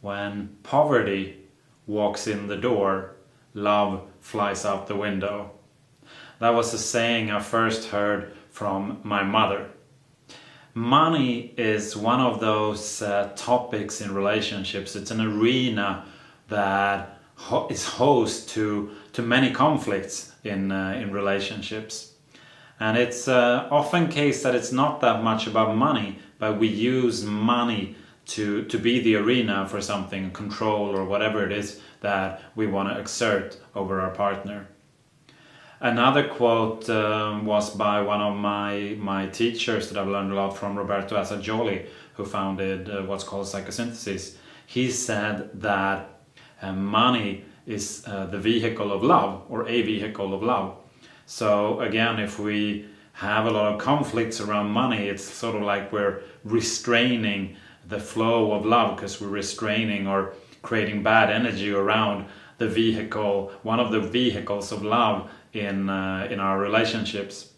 when poverty walks in the door, love flies out the window. That was a saying I first heard from my mother. Money is one of those topics in relationships. It's an arena that is host to many conflicts in relationships. And it's often case that it's not that much about money, but we use money to be the arena for something, control or whatever it is that we want to exert over our partner. Another quote was by one of my teachers that I've learned a lot from, Roberto Assagioli, who founded what's called psychosynthesis. He said that money is the vehicle of love, or a vehicle of love. So again, if we have a lot of conflicts around money, it's sort of like we're restraining the flow of love, because we're restraining or creating bad energy around the vehicle, one of the vehicles of love in our relationships.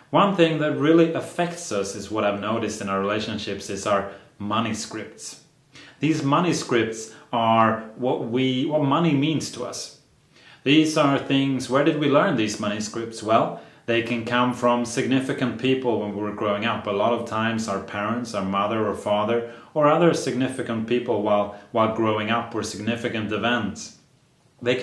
One thing that really affects us is what I've noticed in our relationships is our money scripts. These money scripts are what money means to us. These are things, where did we learn these money scripts? Well, they can come from significant people when we were growing up. A lot of times our parents, our mother or father, or other significant people while growing up, or significant events. They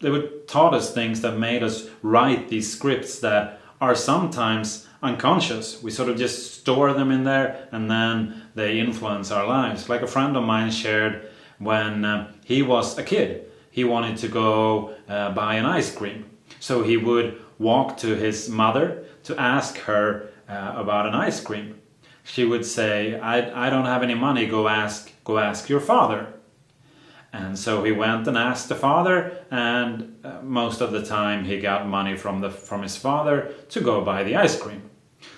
would taught us things that made us write these scripts that are sometimes unconscious. We sort of just store them in there, and then they influence our lives. Like a friend of mine shared, when he was a kid, he wanted to go buy an ice cream. So he would walk to his mother to ask her about an ice cream. She would say, I don't have any money, go ask your father. And so he went and asked the father, and most of the time he got money from his father to go buy the ice cream.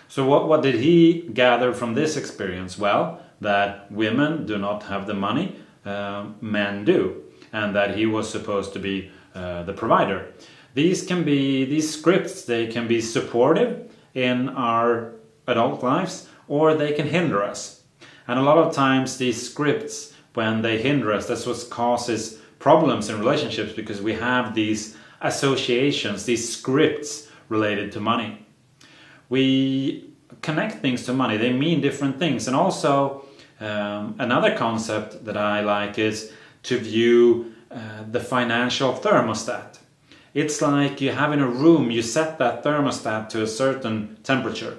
So what did he gather from this experience? Well, that women do not have the money, men do, and that he was supposed to be the provider. These scripts, they can be supportive in our adult lives, or they can hinder us. And a lot of times these scripts, when they hinder us, that's what causes problems in relationships, because we have these associations, these scripts related to money. We connect things to money, they mean different things. And also another concept that I like is to view the financial thermostat. It's like you have in a room, you set that thermostat to a certain temperature.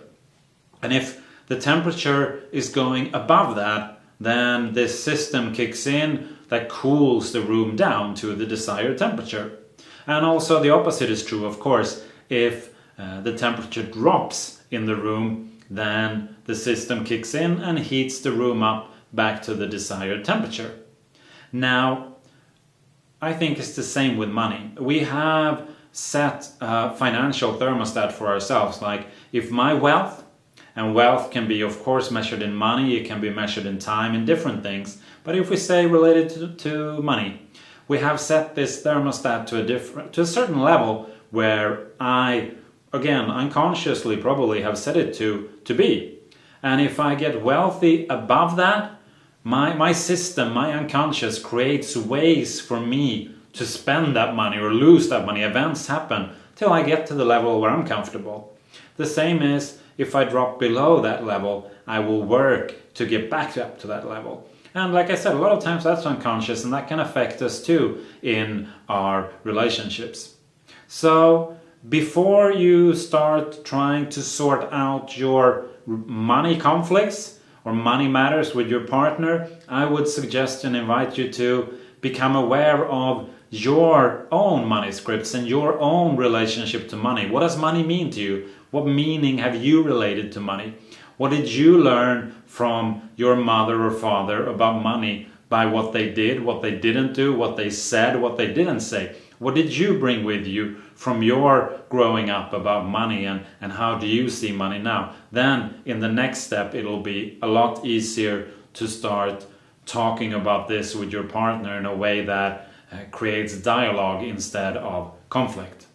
And if the temperature is going above that, then this system kicks in that cools the room down to the desired temperature. And also the opposite is true, of course. If the temperature drops in the room, then the system kicks in and heats the room up back to the desired temperature. Now, I think it's the same with money. We have set a financial thermostat for ourselves. Like, if my wealth, and wealth can be of course measured in money, it can be measured in time, in different things. But if we say related to money, we have set this thermostat to a certain level where I, again, unconsciously probably have set it to be. And if I get wealthy above that, my system, my unconscious creates ways for me to spend that money or lose that money. Events happen till I get to the level where I'm comfortable. The same is, if I drop below that level, I will work to get back up to that level. And like I said, a lot of times that's unconscious, and that can affect us too in our relationships. So before you start trying to sort out your money conflicts or money matters with your partner, I would suggest and invite you to become aware of your own money scripts and your own relationship to money. What does money mean to you? What meaning have you related to money? What did you learn from your mother or father about money by what they did, what they didn't do, what they said, what they didn't say? What did you bring with you from your growing up about money, and how do you see money now? Then in the next step, it'll be a lot easier to start talking about this with your partner in a way that creates dialogue instead of conflict.